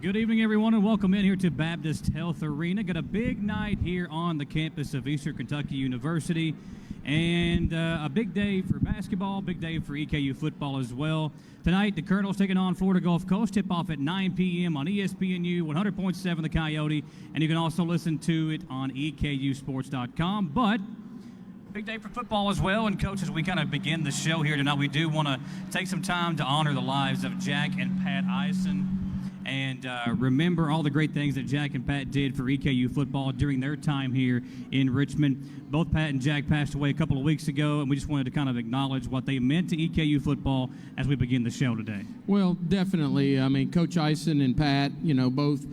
Good evening, everyone, and welcome in here to Baptist Health Arena. Got a big night here on the campus of Eastern Kentucky University, and a big day for basketball, big day for EKU football as well. Tonight, the Colonels taking on Florida Gulf Coast. Tip-off at 9 p.m. on ESPNU, 100.7 The Coyote, and you can also listen to it on EKUsports.com. But big day for football as well, and Coach, as we kind of begin the show here tonight, we do want to take some time to honor the lives of Jack and Pat Eisen and remember all the great things that Jack and Pat did for EKU football during their time here in Richmond. Both Pat and Jack passed away a couple of weeks ago, and we just wanted to kind of acknowledge what they meant to EKU football as we begin the show today. Well, definitely. I mean, Coach Eisen and Pat, both,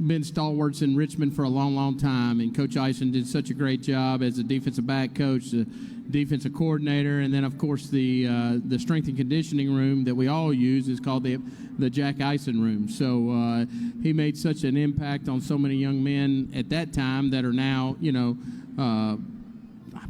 been stalwarts in Richmond for a long, long time, and Coach Eisen did such a great job as a defensive back coach, the defensive coordinator, and then, of course, the strength and conditioning room that we all use is called the Jack Eisen room. So he made such an impact on so many young men at that time that are now,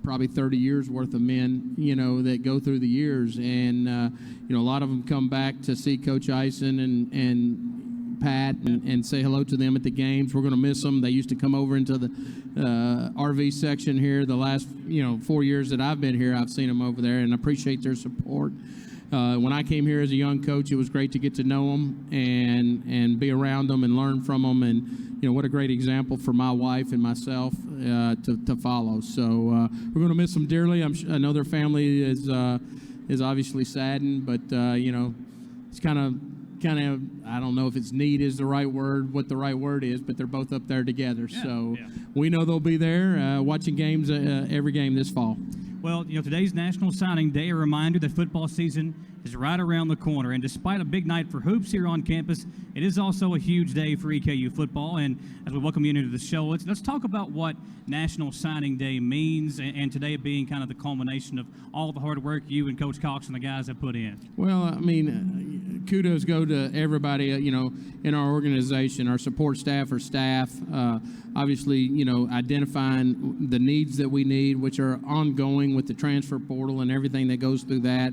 probably 30 years worth of men, that go through the years. And, a lot of them come back to see Coach Eisen and Pat and say hello to them at the games. We're going to miss them. They used to come over into the RV section here. The last 4 years that I've been here, I've seen them over there, and I appreciate their support. When I came here as a young coach, it was great to get to know them and be around them and learn from them. And what a great example for my wife and myself to follow. So we're going to miss them dearly. I know their family is obviously saddened, but it's kind of, I don't know if it's neat is the right word, what the right word is, but they're both up there together. Yeah, so yeah. We know they'll be there watching games, every game this fall. Well, today's National Signing Day, a reminder that football season is right around the corner. And despite a big night for hoops here on campus, it is also a huge day for EKU football. And as we welcome you into the show, let's talk about what National Signing Day means, and today being kind of the culmination of all the hard work you and Coach Cox and the guys have put in. Well, I mean, kudos go to everybody, in our organization, our support staff, obviously, identifying the needs that we need, which are ongoing with the transfer portal and everything that goes through that.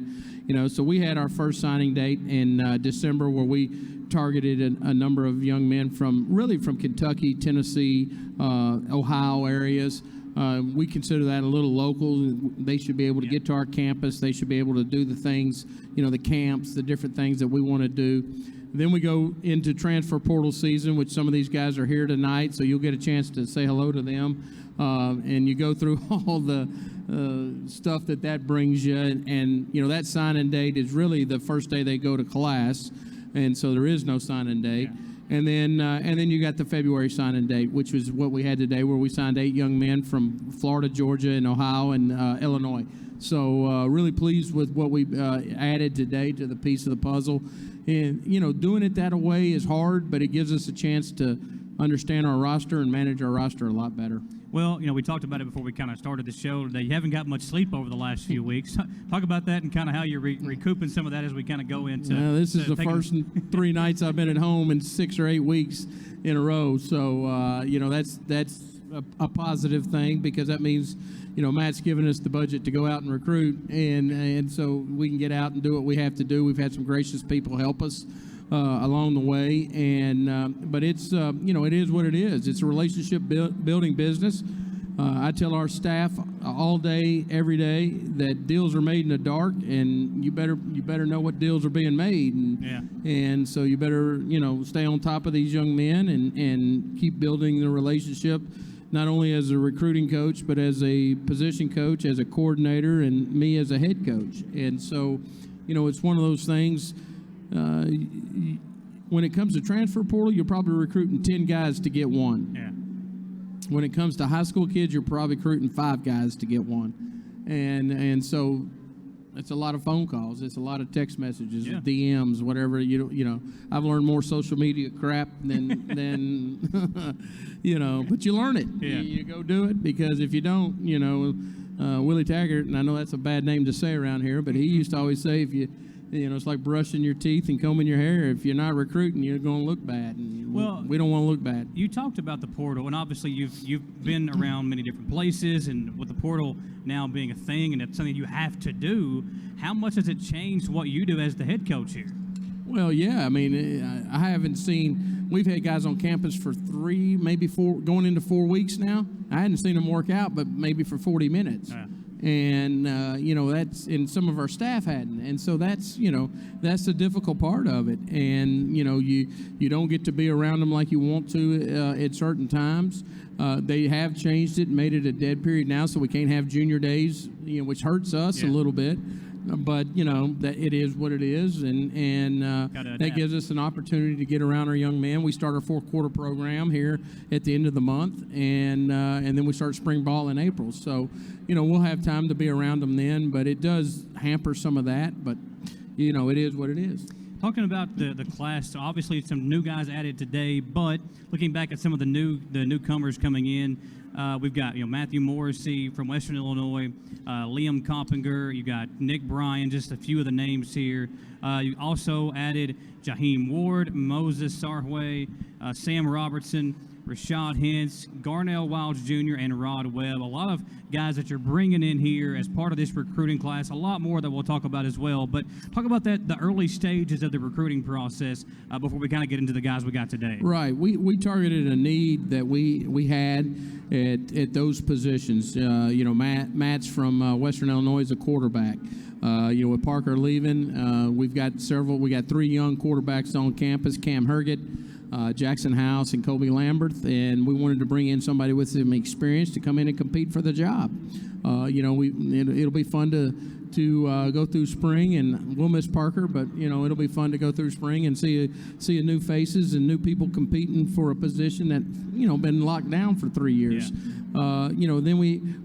So we had our first signing date in December, where we targeted a number of young men from Kentucky, Tennessee, Ohio areas. We consider that a little local. They should be able to get to our campus. They should be able to do the things, the camps, the different things that we want to do. Then we go into transfer portal season, which some of these guys are here tonight, so you'll get a chance to say hello to them. And you go through all the stuff that brings you. And that signing date is really the first day they go to class, and so there is no signing date. Yeah. And then you got the February signing date, which was what we had today, where we signed 8 young men from Florida, Georgia, and Ohio, and Illinois. So really pleased with what we added today to the piece of the puzzle. And, doing it that way is hard, but it gives us a chance to understand our roster and manage our roster a lot better. Well, we talked about it before we kind of started the show today. You haven't got much sleep over the last few weeks. Talk about that and kind of how you're recouping some of that as we kind of go into. This is the first 3 nights I've been at home in 6 or 8 weeks in a row. So, that's a positive thing, because that means, Matt's given us the budget to go out and recruit, and so we can get out and do what we have to do. We've had some gracious people help us along the way, and but it's it is what it is. It's a relationship building business. I tell our staff all day, every day, that deals are made in the dark, and you better know what deals are being made, and so you better stay on top of these young men and keep building the relationship, not only as a recruiting coach, but as a position coach, as a coordinator, and me as a head coach. And so, it's one of those things. When it comes to transfer portal, you're probably recruiting 10 guys to get 1. Yeah. When it comes to high school kids, you're probably recruiting 5 guys to get 1. And so it's a lot of phone calls. It's a lot of text messages, DMs, whatever. I've learned more social media crap than but you learn it. Yeah. You go do it, because if you don't, Willie Taggart, and I know that's a bad name to say around here, but he used to always say, if you it's like brushing your teeth and combing your hair. If you're not recruiting, you're going to look bad. And we don't want to look bad. You talked about the portal, and obviously you've been around many different places, and with the portal now being a thing and it's something you have to do, how much has it changed what you do as the head coach here? Well, yeah. I mean, I haven't seen. We've had guys on campus for 3, maybe 4, going into 4 weeks now. I hadn't seen them work out, but maybe for 40 minutes. And that's, and some of our staff hadn't, and so that's that's the difficult part of it. And you don't get to be around them like you want to at certain times. They have changed it, made it a dead period now, so we can't have junior days, which hurts us a little bit. But that it is what it is, and that gives us an opportunity to get around our young men. We start our 4th quarter program here at the end of the month, and then we start spring ball in April. So we'll have time to be around them then, but it does hamper some of that. But it is what it is. Talking about the class, so obviously some new guys added today, but looking back at some of the newcomers coming in, we've got Matthew Morrissey from Western Illinois, Liam Coppinger, you got Nick Bryan, just a few of the names here. You also added Jaheim Ward, Moses Sarhway, Sam Robertson, Rashad Hintz, Garnell Wilds Jr., and Rod Webb. A lot of guys that you're bringing in here as part of this recruiting class. A lot more that we'll talk about as well. But talk about the early stages of the recruiting process before we kind of get into the guys we got today. Right. We targeted a need that we had at those positions. Matt's from Western Illinois is a quarterback. With Parker leaving, we got 3 young quarterbacks on campus: Cam Herget, Jackson House, and Kobe Lambert, and we wanted to bring in somebody with some experience to come in and compete for the job. It'll be fun to go through spring, and we'll miss Parker, but it'll be fun to go through spring and see new faces and new people competing for a position that been locked down for 3 years. Then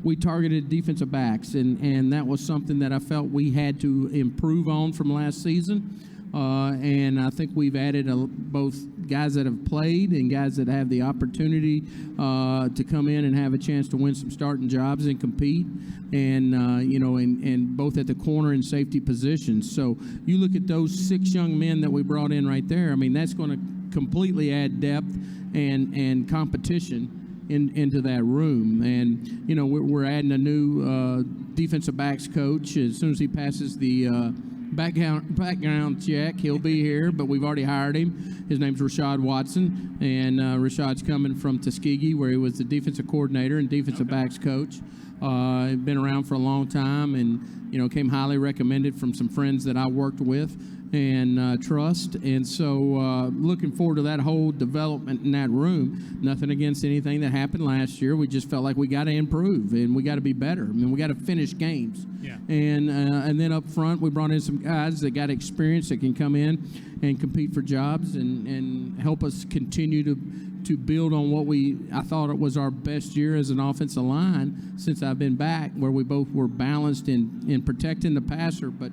we targeted defensive backs, and that was something that I felt we had to improve on from last season. And I think we've added both guys that have played and guys that have the opportunity to come in and have a chance to win some starting jobs and compete, and and both at the corner and safety positions. So you look at those 6 young men that we brought in right there. I mean, that's going to completely add depth and competition into that room. And we're adding a new defensive backs coach. As soon as he passes the background check, he'll be here, but we've already hired him. His name's Rashad Watson, and Rashad's coming from Tuskegee, where he was the defensive coordinator and defensive backs coach. Been around for a long time, and came highly recommended from some friends that I worked with and trust. And so looking forward to that whole development in that room. Nothing against anything that happened last year. We just felt like we got to improve and we got to be better. I mean, we got to finish games. Yeah. And then up front, we brought in some guys that got experience that can come in and compete for jobs and help us continue to build on what I thought it was our best year as an offensive line since I've been back, where we both were balanced in protecting the passer but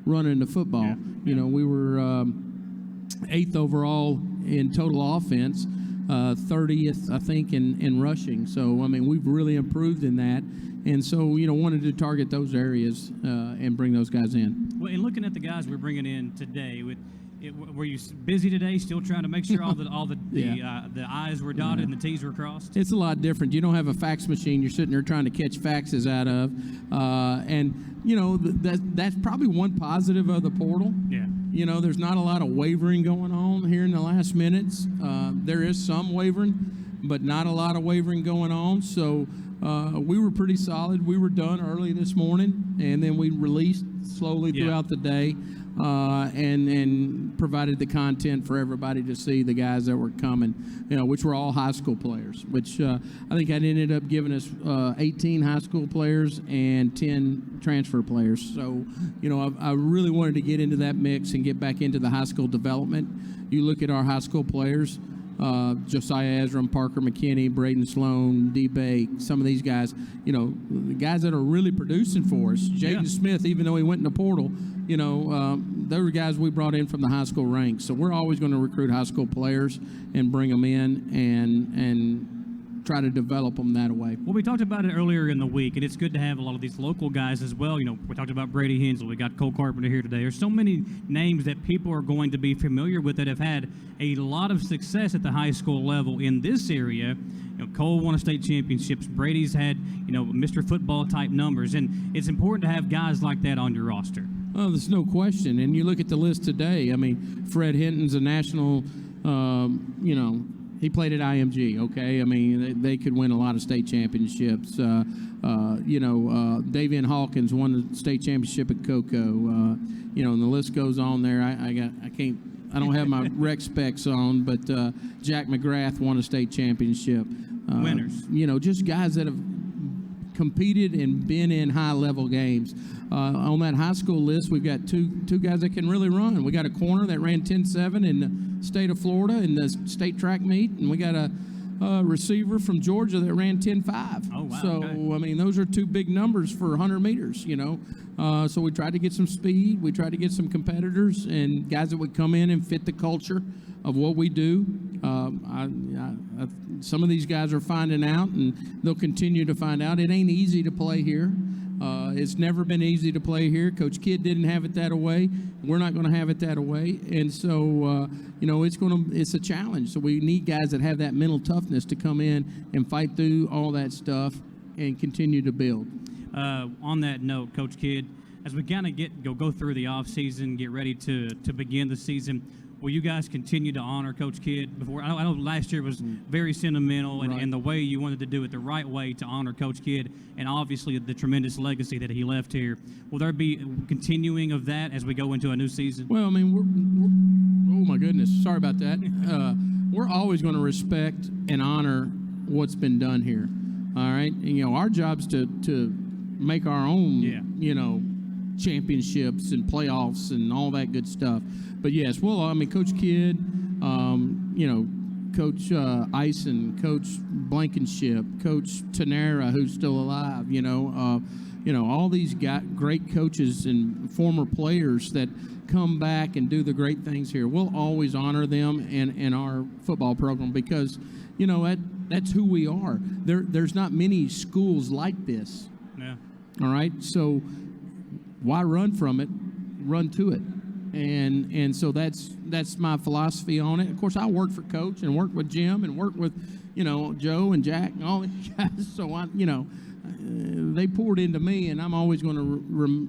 running the football. Yeah. We were 8th overall in total offense, 30th, I think, in rushing. So, I mean, we've really improved in that. And so, wanted to target those areas and bring those guys in. Well, and looking at the guys we're bringing in today, were you busy today, still trying to make sure all the I's were dotted and the T's were crossed? It's a lot different. You don't have a fax machine you're sitting there trying to catch faxes out of. That's probably one positive of the portal. Yeah. There's not a lot of wavering going on here in the last minutes. There is some wavering, but not a lot of wavering going on. So we were pretty solid. We were done early this morning, and then we released slowly throughout the day. And provided the content for everybody to see, the guys that were coming, which were all high school players, which I think that ended up giving us 18 high school players and 10 transfer players. So, I really wanted to get into that mix and get back into the high school development. You look at our high school players, Josiah Ezram, Parker McKinney, Braden Sloan, D. Bake, some of these guys, the guys that are really producing for us. Jaden Smith, even though he went in the portal, they were guys we brought in from the high school ranks. So we're always going to recruit high school players and bring them in and try to develop them that way. Well, we talked about it earlier in the week, and it's good to have a lot of these local guys as well. We talked about Brady Hensel. We got Cole Carpenter here today. There's so many names that people are going to be familiar with that have had a lot of success at the high school level in this area. Cole won a state championships. Brady's had, Mr. Football type numbers, and it's important to have guys like that on your roster. Oh, there's no question. And you look at the list today. I mean, Fred Hinton's a national, he played at IMG, okay? I mean, they could win a lot of state championships. Davian Hawkins won the state championship at Cocoa. And the list goes on there. I don't have my rec specs on, but Jack McGrath won a state championship. Winners. Just guys that have competed and been in high-level games. On that high school list, we've got two guys that can really run. We got a corner that ran 10.7 in the state of Florida in the state track meet, and we got a receiver from Georgia that ran 10.5. Oh, wow. So, okay. I mean, those are two big numbers for 100 meters, So we tried to get some speed. We tried to get some competitors and guys that would come in and fit the culture of what we do. Some of these guys are finding out, and they'll continue to find out. It ain't easy to play here. It's never been easy to play here. Coach Kidd didn't have it that way. We're not going to have it that way. And so, it's a challenge. So we need guys that have that mental toughness to come in and fight through all that stuff and continue to build. On that note, Coach Kidd, as we kind of go through the off season, get ready to begin the season, will you guys continue to honor Coach Kidd? I know last year was very sentimental, and the way you wanted to do it the right way to honor Coach Kidd, and obviously the tremendous legacy that he left here. Will there be continuing of that as we go into a new season? Well, I mean, we're oh my goodness, sorry about that. We're always going to respect and honor what's been done here. All right, and, our job's to make our own, championships and playoffs and all that good stuff. But yes, Coach Kidd, Coach Ison, Coach Blankenship, Coach Tenera, who's still alive, all these great coaches and former players that come back and do the great things here. We'll always honor them in our football program because, that's who we are. There's not many schools like this. Yeah. All right, so why run from it? Run to it. And so that's my philosophy on it. Of course, I work for Coach and work with Jim and work with, Joe and Jack and all these guys. So they poured into me, and I'm always going to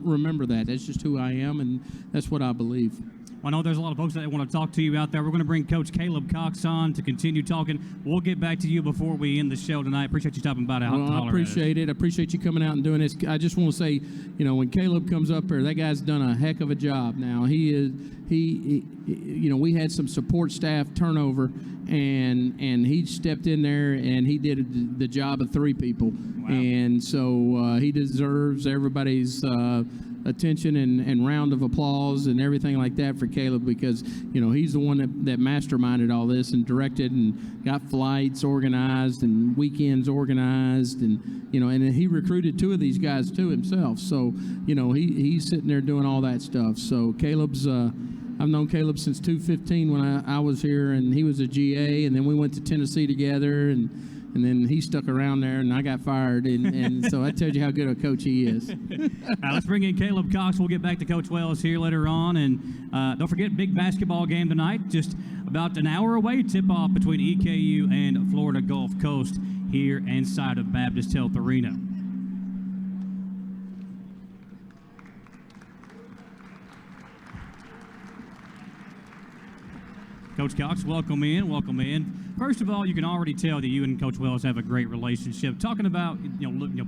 remember that. That's just who I am, and that's what I believe. Well, I know there's a lot of folks that want to talk to you out there. We're going to bring Coach Caleb Cox on to continue talking. We'll get back to you before we end the show tonight. Appreciate you stopping by to holler at us. I appreciate it. I appreciate you coming out and doing this. I just want to say, when Caleb comes up here, that guy's done a heck of a job. Now we had some support staff turnover, and he stepped in there and he did the job of 3 people. Wow. And so he deserves everybody's attention and round of applause and everything like that for Caleb because, he's the one that masterminded all this and directed and got flights organized and weekends organized and he recruited 2 of these guys too himself. So, he's sitting there doing all that stuff. So Caleb's, I've known Caleb since 2015 when I was here and he was a GA, and then we went to Tennessee together and then he stuck around there, and I got fired, and so that tells you how good a coach he is. Let's bring in Caleb Cox. We'll get back to Coach Wells here later on, and don't forget, big basketball game tonight, just about an hour away, tip-off between EKU and Florida Gulf Coast here inside of Baptist Health Arena. Coach Cox, welcome in, welcome in. First of all, you can already tell that you and Coach Wells have a great relationship. Talking about,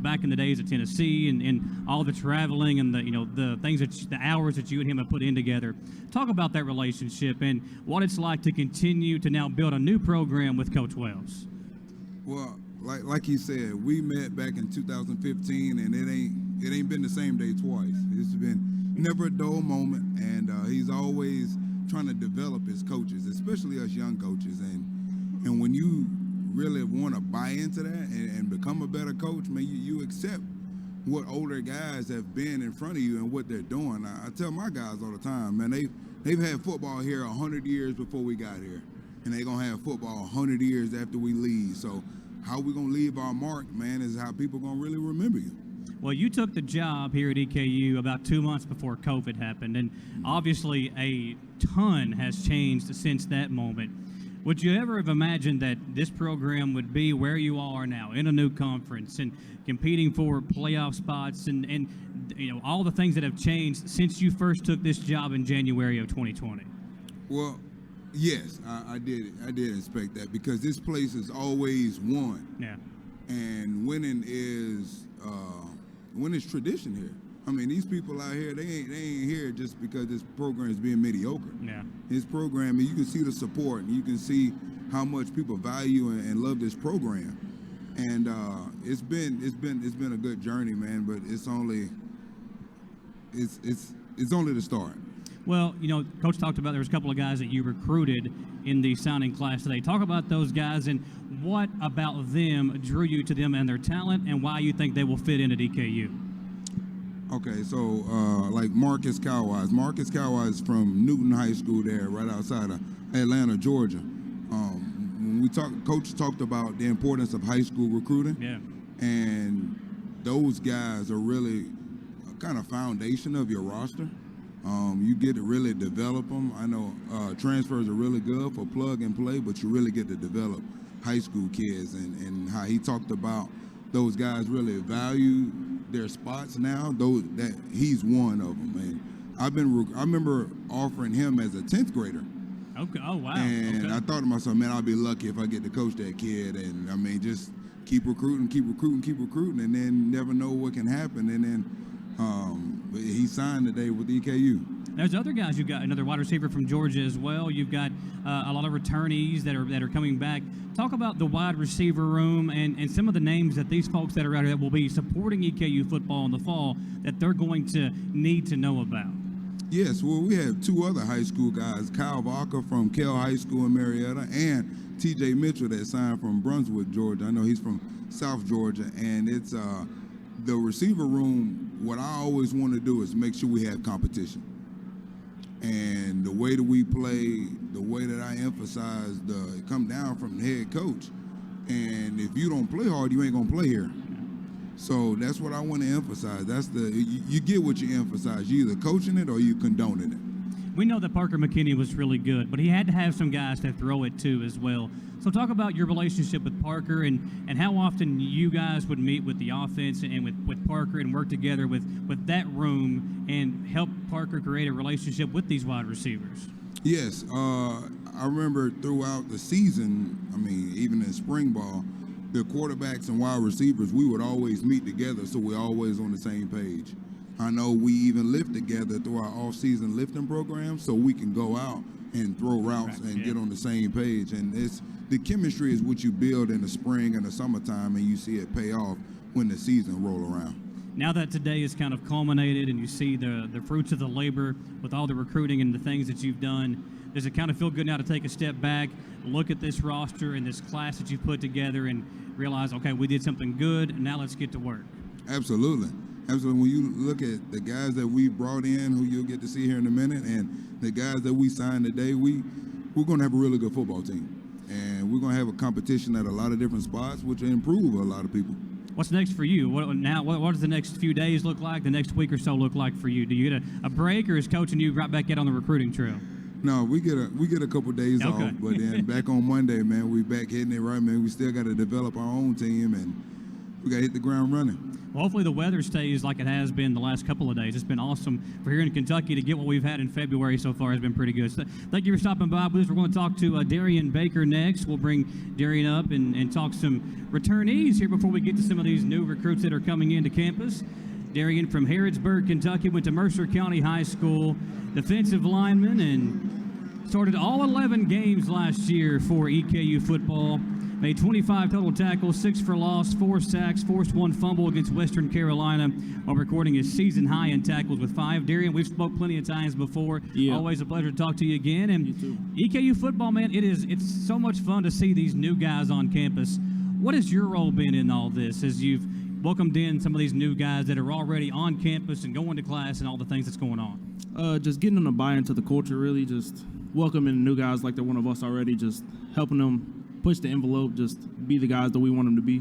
back in the days at Tennessee and all the traveling and the things the hours that you and him have put in together. Talk about that relationship and what it's like to continue to now build a new program with Coach Wells. Well, like you said, we met back in 2015, and it ain't been the same day twice. It's been never a dull moment, and he's always trying to develop his coaches, especially us young coaches. And when you really want to buy into that and become a better coach, man, you accept what older guys have been in front of you and what they're doing. I tell my guys all the time, man, they've had football here 100 years before we got here, and they're going to have football 100 years after we leave. So how we going to leave our mark, man, is how people going to really remember you. Well, you took the job here at EKU about 2 months before COVID happened, and obviously a ton has changed since that moment. Would you ever have imagined that this program would be where you are now, in a new conference and competing for playoff spots and you know, all the things that have changed since you first took this job in January of 2020? Well, yes, I did. I did expect that because this place has always won. Yeah. And winning is tradition here. I mean, these people out here, they ain't here just because this program is being mediocre. Yeah. This program, you can see the support, and you can see how much people value and love this program. And it's been a good journey, man. But it's only the start. Well, you know, Coach talked about there was a couple of guys that you recruited in the signing class today. Talk about those guys and what about them drew you to them and their talent, and why you think they will fit in at EKU. Okay, so like Marcus Cowwise. Marcus Cowwise from Newton High School there, right outside of Atlanta, Georgia. When Coach talked about the importance of high school recruiting. Yeah. And those guys are really a kind of foundation of your roster. You get to really develop them. I know transfers are really good for plug and play, but you really get to develop high school kids, and how he talked about those guys really value their spots now. That he's one of them, and I remember offering him as a 10th grader. Okay. Oh wow. And okay. I thought to myself, man, I'll be lucky if I get to coach that kid. And I mean, just keep recruiting, and then never know what can happen. And then he signed today with EKU. There's other guys. You've got another wide receiver from Georgia as well. You've got a lot of returnees that are coming back. Talk about the wide receiver room and some of the names that these folks that are out there that will be supporting EKU football in the fall that they're going to need to know about. Yes, well, we have two other high school guys, Kyle Walker from Kell High School in Marietta, and T.J. Mitchell that signed from Brunswick, Georgia. I know he's from South Georgia, and it's the receiver room. What I always want to do is make sure we have competition. And the way that we play, the way that I emphasize, it come down from the head coach. And if you don't play hard, you ain't gonna play here. So that's what I want to emphasize. You get what you emphasize. You either coaching it or you condoning it. We know that Parker McKinney was really good, but he had to have some guys to throw it to as well. So talk about your relationship with Parker and how often you guys would meet with the offense and with Parker and work together with that room and help Parker create a relationship with these wide receivers. Yes, I remember throughout the season, I mean, even in spring ball, the quarterbacks and wide receivers, we would always meet together, so we're always on the same page. I know we even lift together through our off-season lifting program, so we can go out and throw routes and get on the same page. And the chemistry is what you build in the spring and the summertime, and you see it pay off when the season roll around. Now that today is kind of culminated and you see the fruits of the labor with all the recruiting and the things that you've done, does it kind of feel good now to take a step back, look at this roster and this class that you've put together and realize, okay, we did something good, and now let's get to work? Absolutely. Absolutely. When you look at the guys that we brought in, who you'll get to see here in a minute, and the guys that we signed today, we're going to have a really good football team. And we're going to have a competition at a lot of different spots, which will improve a lot of people. What's next for you? What does the next few days look like, the next week or so look like for you? Do you get a break, or is coaching you right back out on the recruiting trail? No, we get a couple days off, but then back on Monday, man, we back hitting it right, man. We still got to develop our own team, and we got to hit the ground running. Well, hopefully the weather stays like it has been the last couple of days. It's been awesome for here in Kentucky to get what we've had in February so far has been pretty good. So thank you for stopping by, Blues. We're going to talk to Darian Baker next. We'll bring Darian up and talk some returnees here before we get to some of these new recruits that are coming into campus. Darian from Harrodsburg, Kentucky, went to Mercer County High School, defensive lineman, and started all 11 games last year for EKU football. Made 25 total tackles, 6 for loss, 4 sacks, forced 1 fumble against Western Carolina while recording his season high in tackles with 5. Darian, we've spoke plenty of times before. Yeah. Always a pleasure to talk to you again. And EKU football, man, it's so much fun to see these new guys on campus. What has your role been in all this as you've welcomed in some of these new guys that are already on campus and going to class and all the things that's going on? Just getting them to buy into the culture, really, just welcoming new guys like they're one of us already, just helping them push the envelope, just be the guys that we want them to be.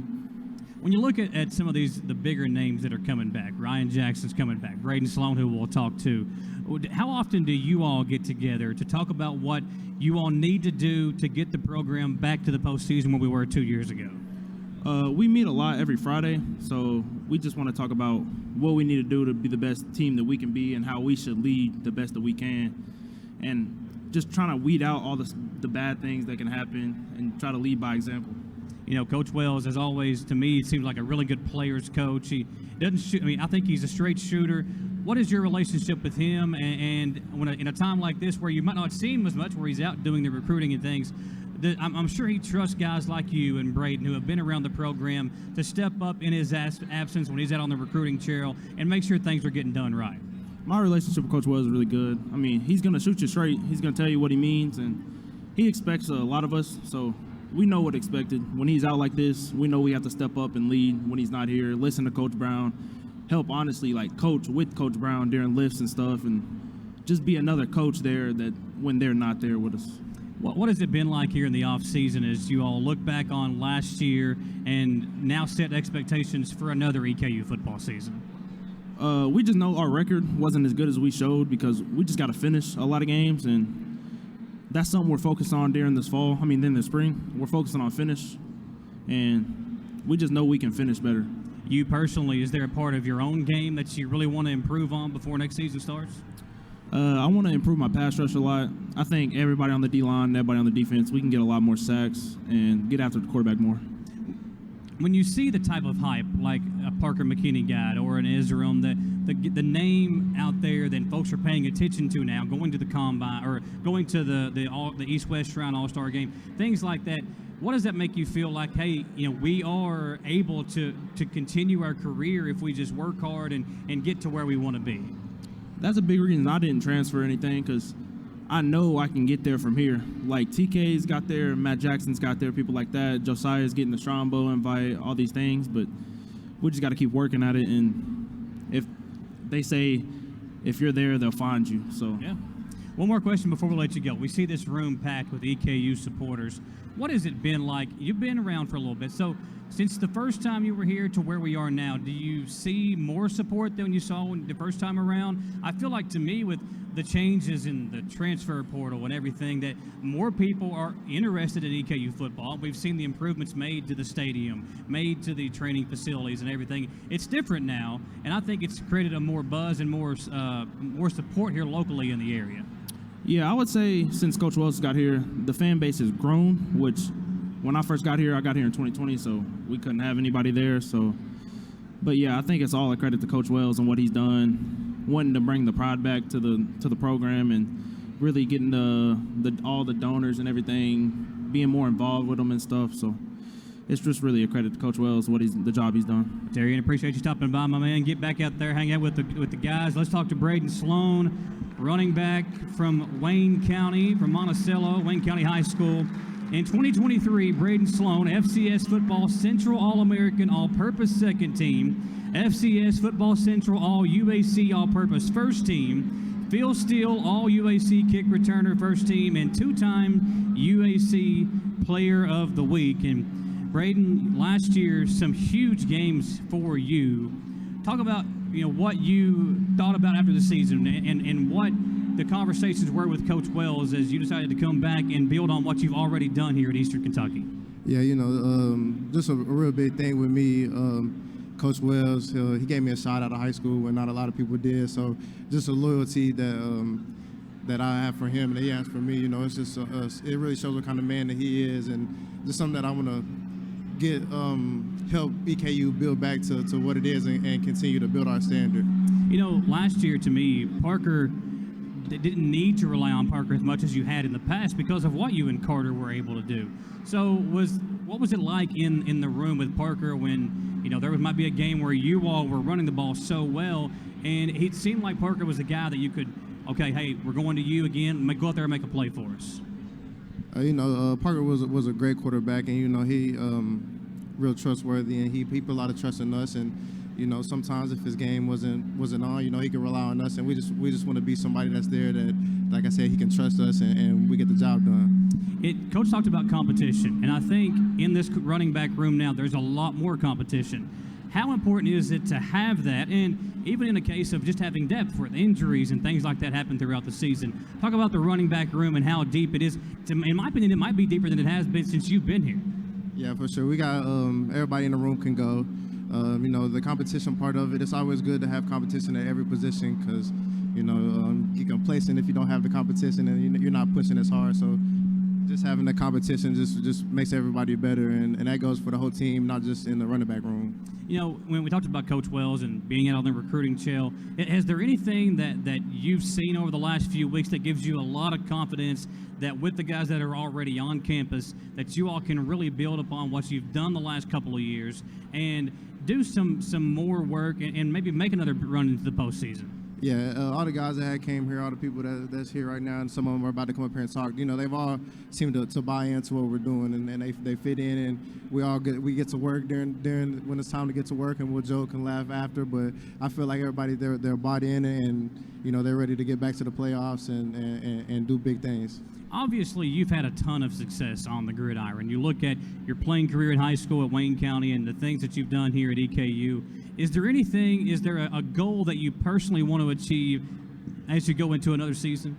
When you look at some of the bigger names that are coming back, Ryan Jackson's coming back, Braden Sloan, who we'll talk to, how often do you all get together to talk about what you all need to do to get the program back to the postseason where we were 2 years ago? We meet a lot every Friday, so we just want to talk about what we need to do to be the best team that we can be and how we should lead the best that we can, and just trying to weed out all the bad things that can happen and try to lead by example. You know, Coach Wells, as always, to me, it seems like a really good players coach. He doesn't shoot. I mean, I think he's a straight shooter. What is your relationship with him? And when in a time like this where you might not see him as much, where he's out doing the recruiting and things, I'm sure he trusts guys like you and Braden who have been around the program to step up in his absence when he's out on the recruiting trail and make sure things are getting done right. My relationship with Coach Wells is really good. I mean, he's going to shoot you straight. He's going to tell you what he means, and he expects a lot of us, so we know what expected. When he's out like this, we know we have to step up and lead when he's not here, listen to Coach Brown, help honestly like coach with Coach Brown during lifts and stuff, and just be another coach there that when they're not there with us. What has it been like here in the off season as you all look back on last year and now set expectations for another EKU football season? We just know our record wasn't as good as we showed because we just got to finish a lot of games, and that's something we're focused on during this fall. I mean, in the spring, we're focusing on finish, and we just know we can finish better. You personally, is there a part of your own game that you really want to improve on before next season starts? I want to improve my pass rush a lot. I think everybody on the D-line, everybody on the defense, we can get a lot more sacks and get after the quarterback more. When you see the type of hype like a Parker McKinney guy or an Isram, the name out there that folks are paying attention to now, going to the combine or going to the East-West Shrine All-Star game, things like that, what does that make you feel like, hey, you know, we are able to continue our career if we just work hard and get to where we want to be? That's a big reason I didn't transfer anything, because I know I can get there from here. Like TK's got there, Matt Jackson's got there, people like that. Josiah's getting the Strombo invite, all these things, but we just got to keep working at it. And if they say if you're there, they'll find you. So yeah. One more question before we let you go. We see this room packed with EKU supporters. What has it been like? You've been around for a little bit, so since the first time you were here to where we are now, do you see more support than you saw the first time around? I feel like, to me, with the changes in the transfer portal and everything, that more people are interested in EKU football. We've seen the improvements made to the stadium, made to the training facilities and everything. It's different now, and I think it's created a more buzz and more support here locally in the area. Yeah, I would say since Coach Wells got here, the fan base has grown, which when I first got here, I got here in 2020, so we couldn't have anybody there. So, but yeah, I think it's all a credit to Coach Wells and what he's done, wanting to bring the pride back to the program and really getting all the donors and everything, being more involved with them and stuff. So it's just really a credit to Coach Wells, the job he's done. Terry, I appreciate you stopping by, my man. Get back out there, hang out with the guys. Let's talk to Braden Sloan, running back from Wayne County, from Monticello, Wayne County High School. In 2023, Braden Sloan, FCS Football Central All-American All-Purpose Second Team, FCS Football Central All-UAC All-Purpose First Team, Phil Steele All-UAC Kick Returner First Team, and two-time UAC Player of the Week. And Braden, last year, some huge games for you. Talk about, you know, what you thought about after the season and what the conversations were with Coach Wells as you decided to come back and build on what you've already done here at Eastern Kentucky. Yeah, you know, just a real big thing with me. Coach Wells, he gave me a shot out of high school when not a lot of people did. So just a loyalty that I have for him and he has for me. You know, it's just it really shows what kind of man that he is, and just something that I want to get help EKU build back to what it is and continue to build our standard. You know, last year to me, Parker didn't need to rely on Parker as much as you had in the past because of what you and Carter were able to do. So what was it like in the room with Parker when, you know, there might be a game where you all were running the ball so well, and it seemed like Parker was the guy that you could, okay, hey, we're going to you again, go out there and make a play for us? You know, Parker was a great quarterback, and, you know, he real trustworthy, and he put a lot of trust in us. And you know, sometimes if his game wasn't on, you know, he can rely on us, and we just want to be somebody that's there that, like I said, he can trust us, and we get the job done. Coach talked about competition, and I think in this running back room now, there's a lot more competition. How important is it to have that, and even in a case of just having depth with injuries and things like that happen throughout the season? Talk about the running back room and how deep it is. In my opinion, it might be deeper than it has been since you've been here. Yeah, for sure. We got everybody in the room can go. The competition part of it, it's always good to have competition at every position because, you're complacent if you don't have the competition and you're not pushing as hard. So just having the competition just makes everybody better, and that goes for the whole team, not just in the running back room. When we talked about Coach Wells and being out on the recruiting trail, has there anything that you've seen over the last few weeks that gives you a lot of confidence that with the guys that are already on campus, that you all can really build upon what you've done the last couple of years and do some more work and maybe make another run into the postseason? Yeah, all the guys that came here, all the people that's here right now, and some of them are about to come up here and talk. They've all seemed to buy into what we're doing, and they fit in, and we get to work during when it's time to get to work, and we'll joke and laugh after. But I feel like everybody they're bought in, and they're ready to get back to the playoffs and do big things. Obviously, you've had a ton of success on the gridiron. You look at your playing career in high school at Wayne County and the things that you've done here at EKU. Is there a goal that you personally want to achieve as you go into another season?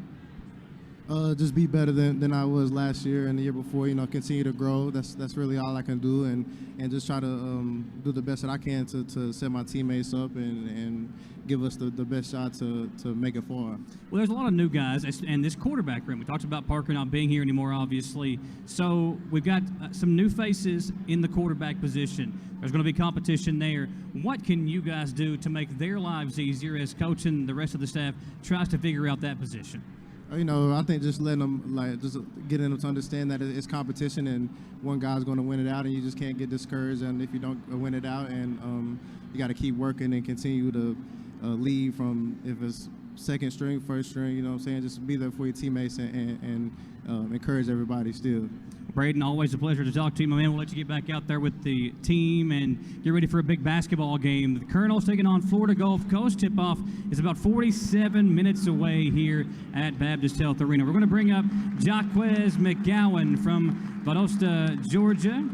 Just be better than I was last year and the year before. Continue to grow. That's really all I can do, and just try to do the best that I can to set my teammates up and give us the best shot to make it far. Well, there's a lot of new guys, and this quarterback room. We talked about Parker not being here anymore, obviously. So we've got some new faces in the quarterback position. There's going to be competition there. What can you guys do to make their lives easier as coach and the rest of the staff tries to figure out that position? I think just letting them, just getting them to understand that it's competition and one guy's going to win it out, and you just can't get discouraged and if you don't win it out, and you got to keep working and continue to lead from if it's second string, first string, just be there for your teammates and encourage everybody still. Braden, always a pleasure to talk to you, my man. We'll let you get back out there with the team and get ready for a big basketball game. The Colonels taking on Florida Gulf Coast. Tip-off is about 47 minutes away here at Baptist Health Arena. We're going to bring up Jaquez McGowan from Valdosta, Georgia,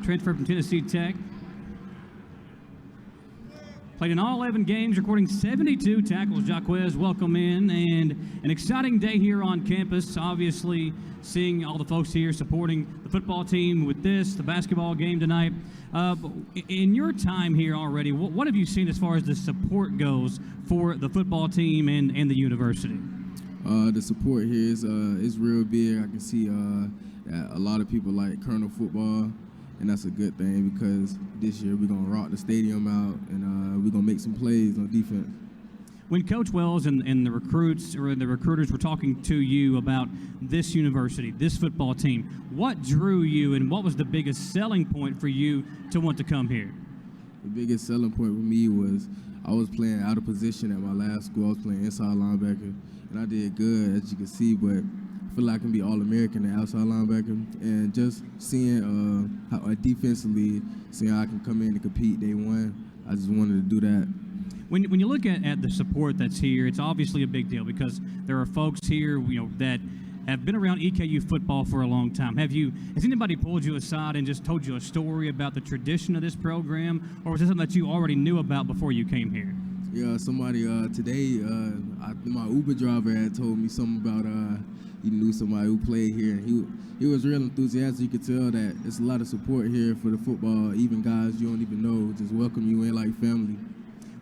transferred from Tennessee Tech. Played in all 11 games, recording 72 tackles. Jaquez, welcome in, and an exciting day here on campus. Obviously, seeing all the folks here supporting the football team with the basketball game tonight. In your time here already, what have you seen as far as the support goes for the football team and the university? The support here is real big. I can see a lot of people like Colonel Football. And that's a good thing because this year we're going to rock the stadium out and we're going to make some plays on defense. When Coach Wells and the recruiters were talking to you about this university, this football team, what drew you and what was the biggest selling point for you to want to come here? The biggest selling point for me was I was playing out of position at my last school. I was playing inside linebacker, and I did good, as you can see, but I feel like I can be All-American at outside linebacker, and just seeing how defensively, seeing how I can come in and compete day one, I just wanted to do that. When you look at the support that's here, it's obviously a big deal because there are folks here, that have been around EKU football for a long time. Has anybody pulled you aside and just told you a story about the tradition of this program, or was this something that you already knew about before you came here? Yeah, somebody today, my Uber driver had told me something about he knew somebody who played here, and he was real enthusiastic. You could tell that there's a lot of support here for the football, even guys you don't even know just welcome you in like family.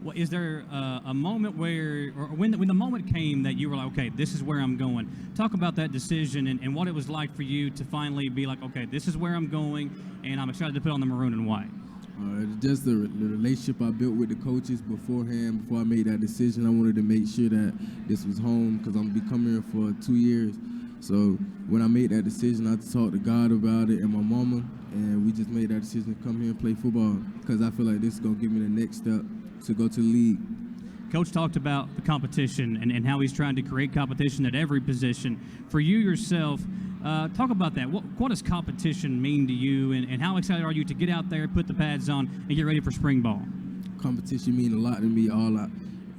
Well, is there a moment when the moment came that you were like, okay, this is where I'm going? Talk about that decision and what it was like for you to finally be like, okay, this is where I'm going, and I'm excited to put on the maroon and white. Just the relationship I built with the coaches beforehand, before I made that decision. I wanted to make sure that this was home because I'm going to be coming here for 2 years. So when I made that decision, I talked to God about it and my mama, and we just made that decision to come here and play football because I feel like this is going to give me the next step to go to the league. Coach talked about the competition and how he's trying to create competition at every position. For you yourself, talk about that. What does competition mean to you, and how excited are you to get out there, put the pads on, and get ready for spring ball? Competition means a lot to me.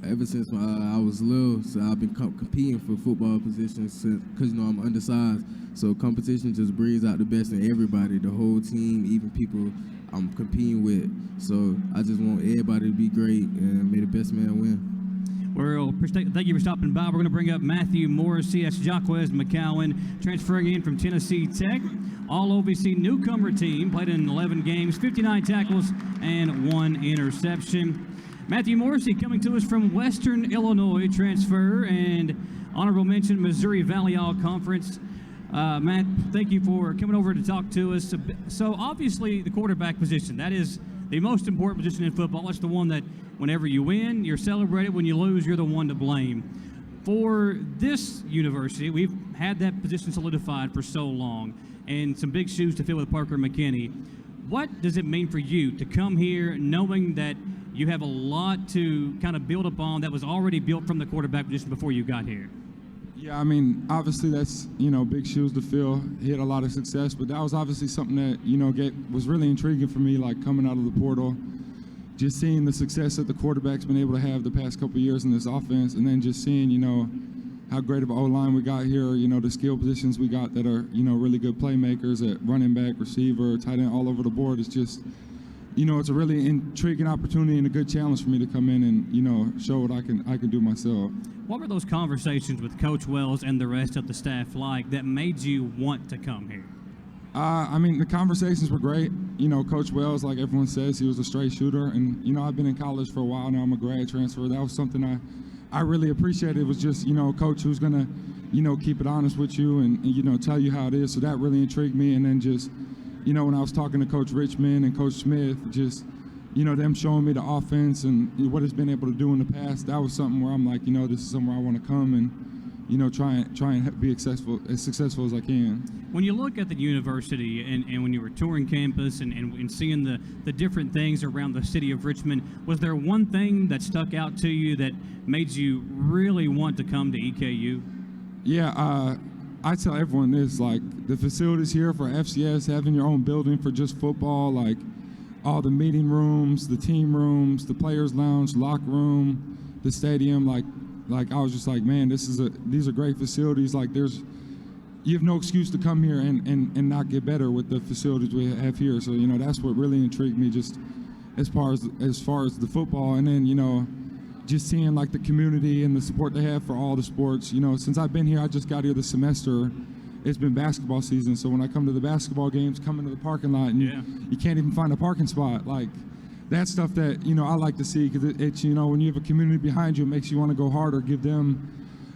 ever since I was little. So I've been competing for football positions because I'm undersized. So competition just brings out the best in everybody, the whole team, even people I'm competing with. So I just want everybody to be great and may the best man win. Well, thank you for stopping by. We're going to bring up Matthew Morrissey. That's Jaquez McCowan, transferring in from Tennessee Tech. All OVC newcomer team, played in 11 games, 59 tackles, and 1 interception. Matthew Morrissey coming to us from Western Illinois, transfer, and honorable mention Missouri Valley All-Conference. Matt, thank you for coming over to talk to us. So obviously the quarterback position, that is the most important position in football. It's the one that whenever you win, you're celebrated. When you lose, you're the one to blame. For this university, we've had that position solidified for so long and some big shoes to fill with Parker McKinney. What does it mean for you to come here knowing that you have a lot to kind of build upon that was already built from the quarterback position before you got here? Yeah, I mean, obviously that's, big shoes to fill. He had a lot of success, but that was obviously something that, was really intriguing for me, like coming out of the portal, just seeing the success that the quarterback's been able to have the past couple of years in this offense, and then just seeing, how great of an O-line we got here, the skill positions we got that are, really good playmakers at running back, receiver, tight end, all over the board. It's just, it's a really intriguing opportunity and a good challenge for me to come in and, show what I can do myself. What were those conversations with Coach Wells and the rest of the staff like that made you want to come here? I mean, the conversations were great. Coach Wells, like everyone says, he was a straight shooter. And, I've been in college for a while now. I'm a grad transfer. That was something I really appreciated. It was just, coach who's going to, keep it honest with you and, tell you how it is. So that really intrigued me. And then just, when I was talking to Coach Richmond and Coach Smith, just, them showing me the offense and what it's been able to do in the past, that was something where I'm like, this is somewhere I want to come and, try and be as successful as I can. When you look at the university and when you were touring campus and seeing the different things around the city of Richmond, was there one thing that stuck out to you that made you really want to come to EKU? Yeah, I tell everyone this, like the facilities here for FCS, having your own building for just football, like all the meeting rooms, the team rooms, the players lounge, locker room, the stadium, like I was just like, man, these are great facilities. Like you have no excuse to come here and not get better with the facilities we have here. So, that's what really intrigued me just as far as the football. And then, just seeing like the community and the support they have for all the sports. Since I've been here, I just got here this semester. It's been basketball season. So when I come to the basketball games, come into the parking lot and you can't even find a parking spot. Like, that's stuff that, I like to see because it's, when you have a community behind you, it makes you want to go harder, give them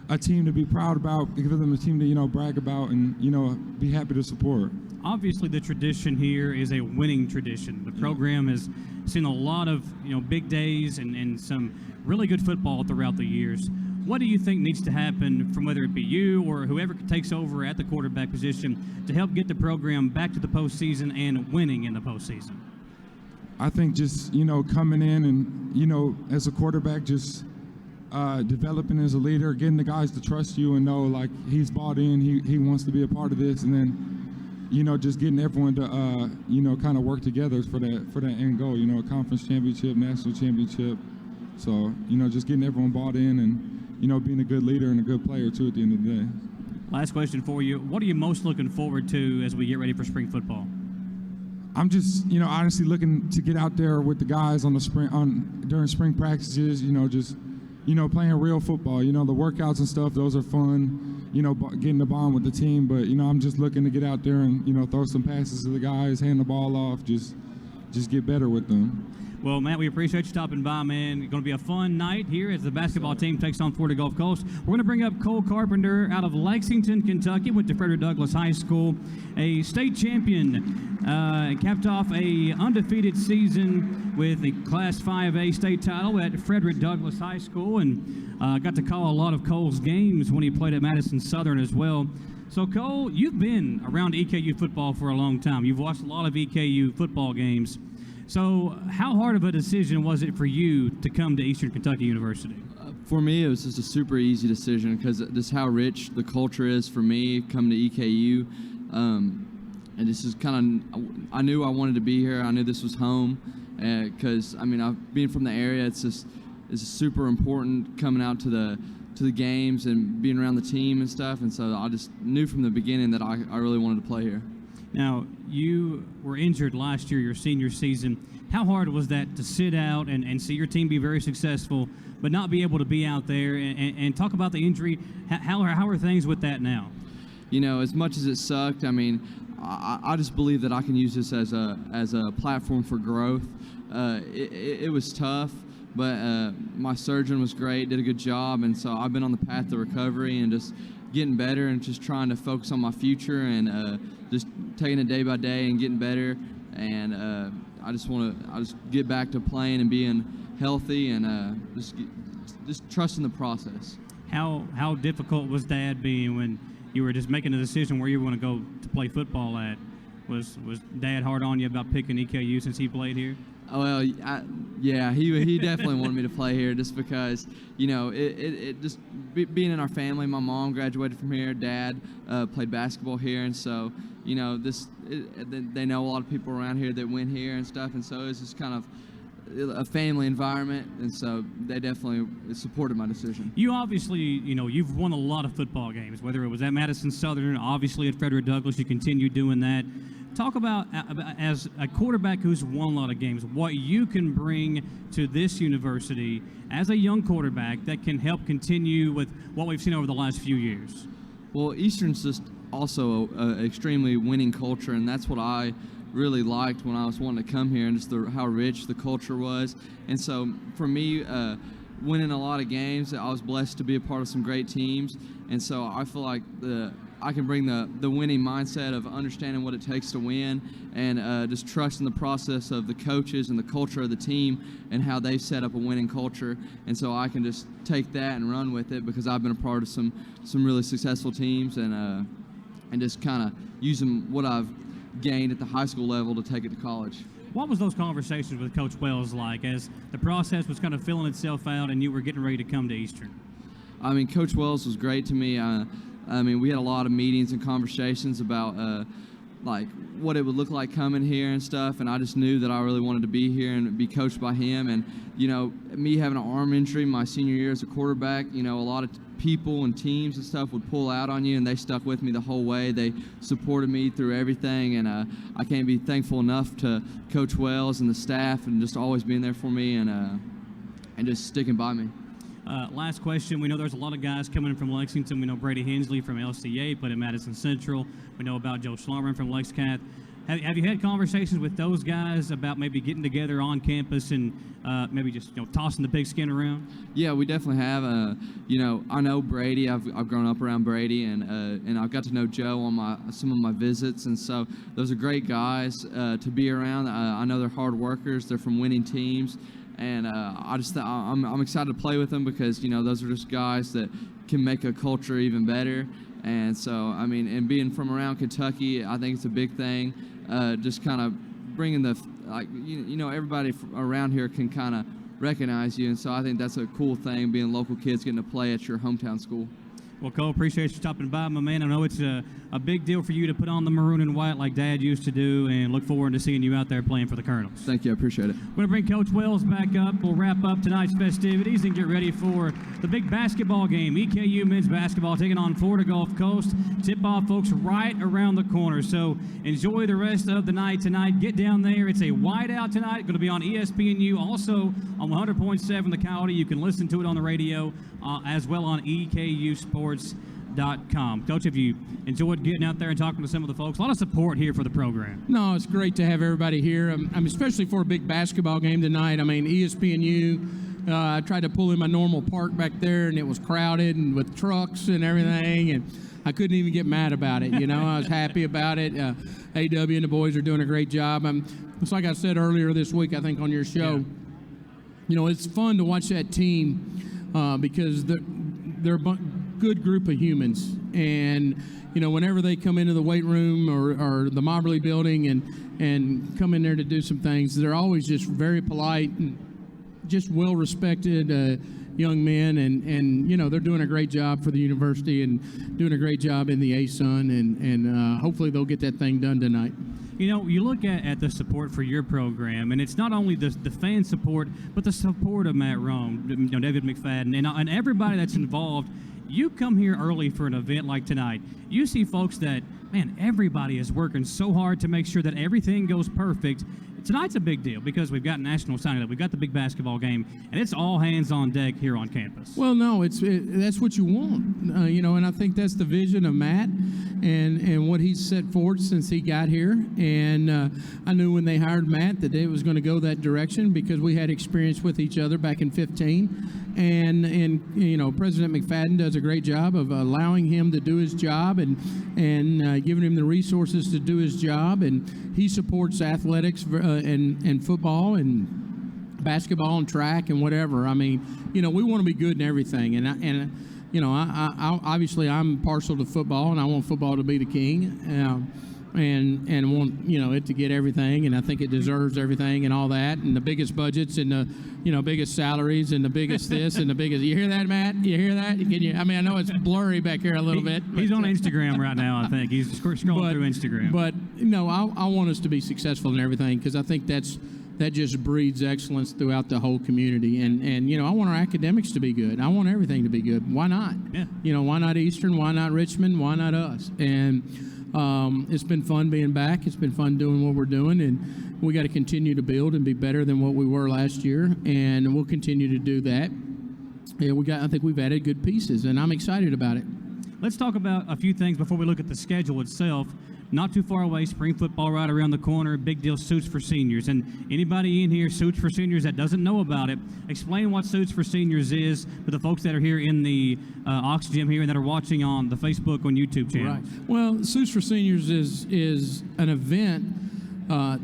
a team to be proud about, give them a team to, brag about and, be happy to support. Obviously, the tradition here is a winning tradition. The program has seen a lot of, big days and some really good football throughout the years. What do you think needs to happen from whether it be you or whoever takes over at the quarterback position to help get the program back to the postseason and winning in the postseason? I think just, coming in and, as a quarterback, just developing as a leader, getting the guys to trust you and know, like, he's bought in, he wants to be a part of this, and then, just getting everyone to, kind of work together for that end goal, a conference championship, national championship. So, just getting everyone bought in and, being a good leader and a good player, too, at the end of the day. Last question for you. What are you most looking forward to as we get ready for spring football? I'm just, honestly looking to get out there with the guys during spring practices, just, playing real football. The workouts and stuff, those are fun, getting the bond with the team. But, I'm just looking to get out there and, throw some passes to the guys, hand the ball off, just get better with them. Well, Matt, we appreciate you stopping by, man. It's going to be a fun night here as the basketball team takes on Florida Gulf Coast. We're going to bring up Cole Carpenter out of Lexington, Kentucky, went to Frederick Douglass High School, a state champion, capped off a undefeated season with the Class 5A state title at Frederick Douglass High School, and got to call a lot of Cole's games when he played at Madison Southern as well. So, Cole, you've been around EKU football for a long time. You've watched a lot of EKU football games. So how hard of a decision was it for you to come to Eastern Kentucky University? For me, it was just a super easy decision because just how rich the culture is for me coming to EKU. And this is kind of, I knew I wanted to be here. I knew this was home because, I've been from the area. It's just, is super important coming out to the games and being around the team and stuff. And so I just knew from the beginning that I really wanted to play here. Now, you were injured last year, your senior season. How hard was that to sit out and see your team be very successful, but not be able to be out there? And talk about the injury. How are things with that now? You know, as much as it sucked, I mean, I just believe that I can use this as a platform for growth. It was tough, but my surgeon was great, did a good job, and so I've been on the path to recovery and just getting better and just trying to focus on my future and just taking it day by day and getting better. And I just want to get back to playing and being healthy and just trusting the process. How difficult was Dad being when you were just making a decision where you were going to go to play football at? Was Dad hard on you about picking EKU since he played here? Well, yeah, he definitely wanted me to play here just because, you know, it just being in our family. My mom graduated from here. Dad played basketball here, and so, you know, they know a lot of people around here that went here and stuff, and so it's just kind of a family environment, and so they definitely supported my decision. You obviously, you know, you've won a lot of football games, whether it was at Madison Southern, obviously at Frederick Douglass, you continue doing that. Talk about, as a quarterback who's won a lot of games, what you can bring to this university as a young quarterback that can help continue with what we've seen over the last few years. Well, Eastern's just also an extremely winning culture, and that's what I really liked when I was wanting to come here, and just how rich the culture was. And so for me, winning a lot of games, I was blessed to be a part of some great teams, and so I feel like I can bring the winning mindset of understanding what it takes to win and just trusting the process of the coaches and the culture of the team and how they've set up a winning culture. And so I can just take that and run with it because I've been a part of some really successful teams and just kind of using what I've gained at the high school level to take it to college. What was those conversations with Coach Wells like as the process was kind of filling itself out and you were getting ready to come to Eastern? I mean, Coach Wells was great to me. I mean, we had a lot of meetings and conversations about like what it would look like coming here and stuff, and I just knew that I really wanted to be here and be coached by him. And, you know, me having an arm injury my senior year as a quarterback, you know, a lot of people and teams and stuff would pull out on you, and they stuck with me the whole way. They supported me through everything, and I can't be thankful enough to Coach Wells and the staff and just always being there for me and just sticking by me. Last question. We know there's a lot of guys coming from Lexington. We know Brady Hensley from LCA played at Madison Central. We know about Joe Schlarman from Lexcat. Have you had conversations with those guys about maybe getting together on campus and maybe just, you know, tossing the pigskin around? Yeah, we definitely have. You know, I know Brady. I've grown up around Brady, and I've got to know Joe on some of my visits, and so those are great guys to be around. I know they're hard workers. They're from winning teams. And I'm excited to play with them because, you know, those are just guys that can make a culture even better. And so, I mean, and being from around Kentucky, I think it's a big thing. Just kind of bringing you know, everybody around here can kind of recognize you. And so I think that's a cool thing, being local kids getting to play at your hometown school. Well, Cole, appreciate you stopping by, my man. I know it's a big deal for you to put on the maroon and white like Dad used to do, and look forward to seeing you out there playing for the Colonels. Thank you. I appreciate it. We're going to bring Coach Wells back up. We'll wrap up tonight's festivities and get ready for the big basketball game. EKU men's basketball taking on Florida Gulf Coast. Tip-off, folks, right around the corner. So enjoy the rest of the night tonight. Get down there. It's a whiteout tonight. Going to be on ESPNU, also on 100.7 The Coyote. You can listen to it on the radio as well on EKUSports.com. Coach, have you enjoyed getting out there and talking to some of the folks? A lot of support here for the program. No, it's great to have everybody here. Especially for a big basketball game tonight. I mean, ESPNU, I tried to pull in my normal park back there, and it was crowded and with trucks and everything, and I couldn't even get mad about it. You know, I was happy about it. AW and the boys are doing a great job. It's like I said earlier this week, I think, on your show. Yeah. You know, it's fun to watch that team because they're a good group of humans, and you know, whenever they come into the weight room or the Moberly building and come in there to do some things, they're always just very polite and just well respected. young men, and they're doing a great job for the university and doing a great job in the ASUN, and hopefully they'll get that thing done tonight. You look at the support for your program, and it's not only the fan support, but the support of Matt Rome, David McFadden, and everybody that's involved. You come here early for an event like tonight. You see folks that, man, everybody is working so hard to make sure that everything goes perfect. Tonight's a big deal because we've got National Signing. We've got the big basketball game, and it's all hands on deck here on campus. Well, no, that's what you want, and I think that's the vision of Matt and what he's set forth since he got here. And I knew when they hired Matt that it was going to go that direction because we had experience with each other back in 2015. And President McFadden does a great job of allowing him to do his job and giving him the resources to do his job. And he supports athletics and football and basketball and track and whatever. I mean, we want to be good in everything. I obviously I'm partial to football, and I want football to be the king. And want it to get everything, and I think it deserves everything and all that, and the biggest budgets and the biggest salaries and the biggest this and the biggest. You hear that, Matt? You hear that? I know it's blurry back here a little bit. He's on Instagram right now. I think he's scrolling through Instagram. But I want us to be successful in everything because I think that just breeds excellence throughout the whole community. And I want our academics to be good. I want everything to be good. Why not? Yeah. Why not Eastern? Why not Richmond? Why not us? And it's been fun being back. It's been fun doing what we're doing, and we got to continue to build and be better than what we were last year, and we'll continue to do that. And I think we've added good pieces, and I'm excited about it. Let's talk about a few things before we look at the schedule itself. Not too far away, spring football right around the corner, big deal, Suits for Seniors. And anybody in here, Suits for Seniors, that doesn't know about it, explain what Suits for Seniors is to the folks that are here in the Ox Gym here and that are watching on the Facebook and YouTube channels. Right. Well, Suits for Seniors is an event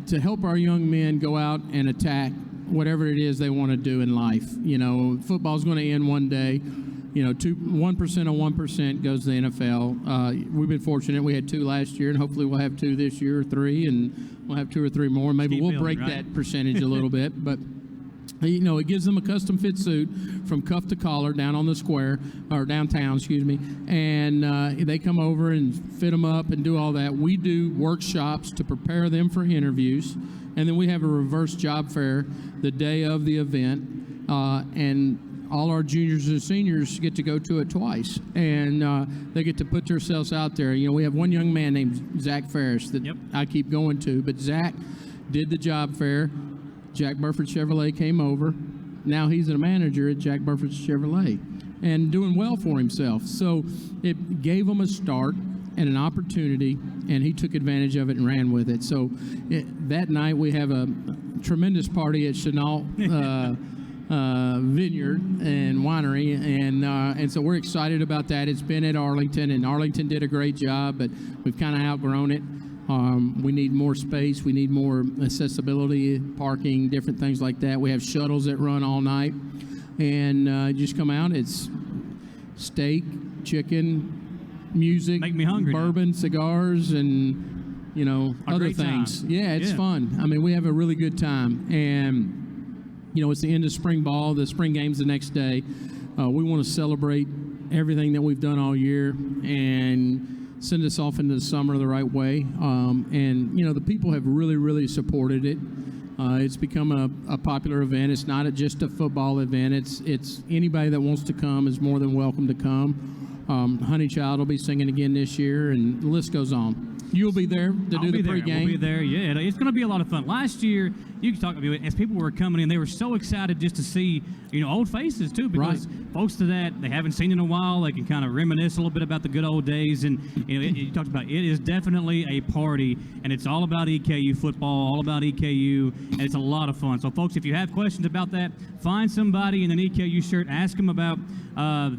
to help our young men go out and attack whatever it is they want to do in life. Football's going to end one day. 1% of 1% goes to the NFL. We've been fortunate. We had 2 last year, and hopefully we'll have 2 this year, or 3, and we'll have 2 or 3 more. Maybe we'll break that percentage a little bit. But, it gives them a custom fit suit from cuff to collar down on the square, or downtown, and they come over and fit them up and do all that. We do workshops to prepare them for interviews, and then we have a reverse job fair the day of the event, and all our juniors and seniors get to go to it twice, and they get to put themselves out there. We have one young man named Zach Ferris that I keep going to, but Zach did the job fair. Jack Burford Chevrolet came over. Now he's a manager at Jack Burford Chevrolet and doing well for himself. So it gave him a start and an opportunity, and he took advantage of it and ran with it. So that night we have a tremendous party at Chenault Vineyard and Winery, and so we're excited about that. It's been at Arlington, and Arlington did a great job, but we've kind of outgrown it. We need more space. We need more accessibility, parking, different things like that. We have shuttles that run all night, and just come out. It's steak, chicken, music, make me hungry bourbon, cigars, and other things. Time. Yeah, it's fun. I mean, we have a really good time, and it's the end of spring ball. The spring game's the next day. We want to celebrate everything that we've done all year and send us off into the summer the right way. And the people have really, really supported it. It's become a popular event. It's not just a football event. It's anybody that wants to come is more than welcome to come. Honey Child will be singing again this year, and the list goes on. You'll be there to do the pregame. We'll be there, yeah. It's going to be a lot of fun. Last year, you can talk about as people were coming in, they were so excited just to see, old faces too, because folks that they haven't seen in a while, they can kind of reminisce a little bit about the good old days. And you talked about it is definitely a party, and it's all about EKU football, all about EKU, and it's a lot of fun. So, folks, if you have questions about that, find somebody in an EKU shirt, ask them about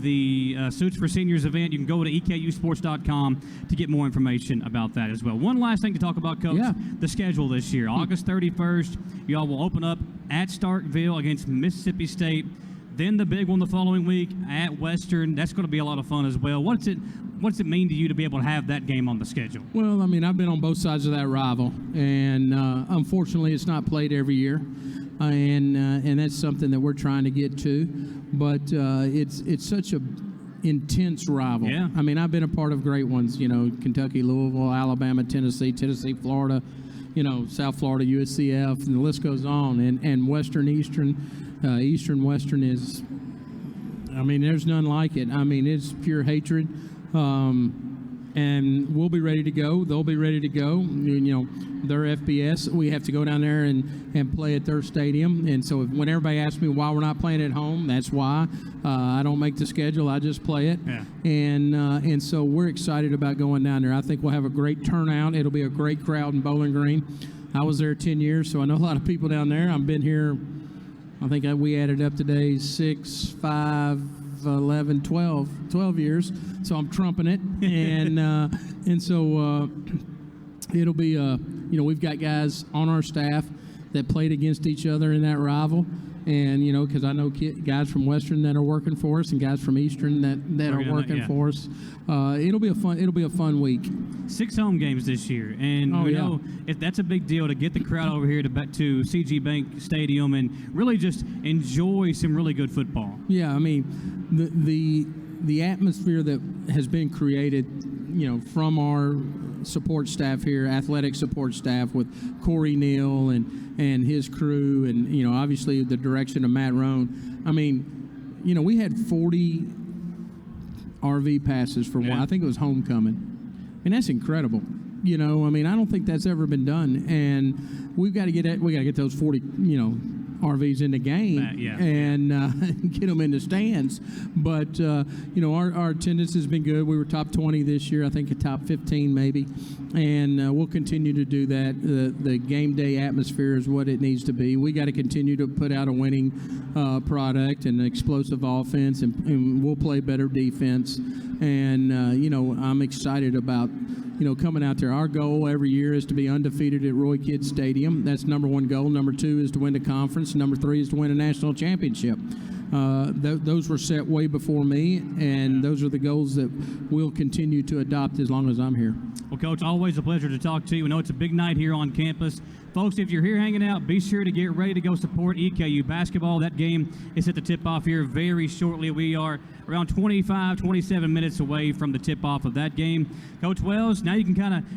the Suits for Seniors event. You can go to EKUsports.com to get more information about that as well. One last thing to talk about, Coach, the schedule this year. August 31st, y'all will open up at Starkville against Mississippi State. Then the big one the following week at Western. That's going to be a lot of fun as well. What's it mean to you to be able to have that game on the schedule? Well, I mean, I've been on both sides of that rival, and unfortunately it's not played every year. And that's something that we're trying to get to. but it's such a intense rival. Yeah. I mean, I've been a part of great ones, Kentucky, Louisville, Alabama, Tennessee, Florida, South Florida, USCF, and the list goes on. And Western, Western is, I mean, there's none like it. I mean, it's pure hatred. And we'll be ready to go. They'll be ready to go. Their FBS, we have to go down there and play at their stadium. And so when everybody asks me why we're not playing at home, that's why. I don't make the schedule. I just play it. Yeah. And so we're excited about going down there. I think we'll have a great turnout. It'll be a great crowd in Bowling Green. I was there 10 years, so I know a lot of people down there. I've been here, I think we added up today 6, 5, 11, 12 years, so I'm trumping it, and so it'll be we've got guys on our staff that played against each other in that rival, and because I know guys from Western that are working for us and guys from Eastern that are working for us. It'll be a fun week. 6 home games this year, and if that's a big deal to get the crowd over here to CG Bank Stadium and really just enjoy some really good football. Yeah, I mean, the atmosphere that has been created, from our support staff here, athletic support staff with Corey Neal and his crew, and obviously the direction of Matt Roan. I mean, we had 40 RV passes for one. I think it was homecoming. And that's incredible. I mean, I don't think that's ever been done. And we got to get those 40, RVs in the game and get them in the stands. But, our attendance has been good. We were top 20 this year, I think a top 15 maybe. And we'll continue to do that. The game day atmosphere is what it needs to be. We got to continue to put out a winning product and an explosive offense, and we'll play better defense. And, I'm excited about coming out there. Our goal every year is to be undefeated at Roy Kidd Stadium. That's number one goal. Number 2 is to win the conference. Number 3 is to win a national championship. Those were set way before me, and those are the goals that we'll continue to adopt as long as I'm here. Well, Coach, always a pleasure to talk to you. We know it's a big night here on campus. Folks, if you're here hanging out, be sure to get ready to go support EKU basketball. That game is set to tip off here very shortly. We are around 25, 27 minutes away from the tip-off of that game. Coach Wells, now you can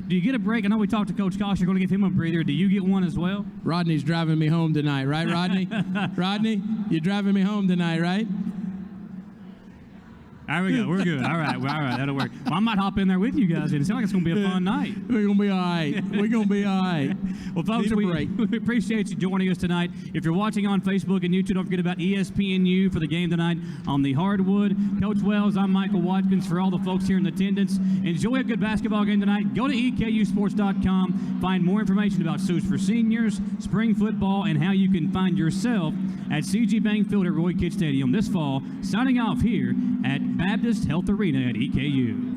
do you get a break? I know we talked to Coach Kosh. You're going to give him a breather. Do you get one as well? Rodney's driving me home tonight, right, Rodney? Rodney, you're driving me home tonight, right? There we go. We're good. All right. That'll work. Well, I might hop in there with you guys. It sounds like it's going to be a fun night. We're going to be all right. Well, folks, we appreciate you joining us tonight. If you're watching on Facebook and YouTube, don't forget about ESPNU for the game tonight on the hardwood. Coach Wells, I'm Michael Watkins. For all the folks here in attendance, enjoy a good basketball game tonight. Go to EKUsports.com. Find more information about Suits for Seniors, spring football, and how you can find yourself at CG Bank Field at Roy Kidd Stadium this fall. Signing off here at Baptist Health Arena at EKU.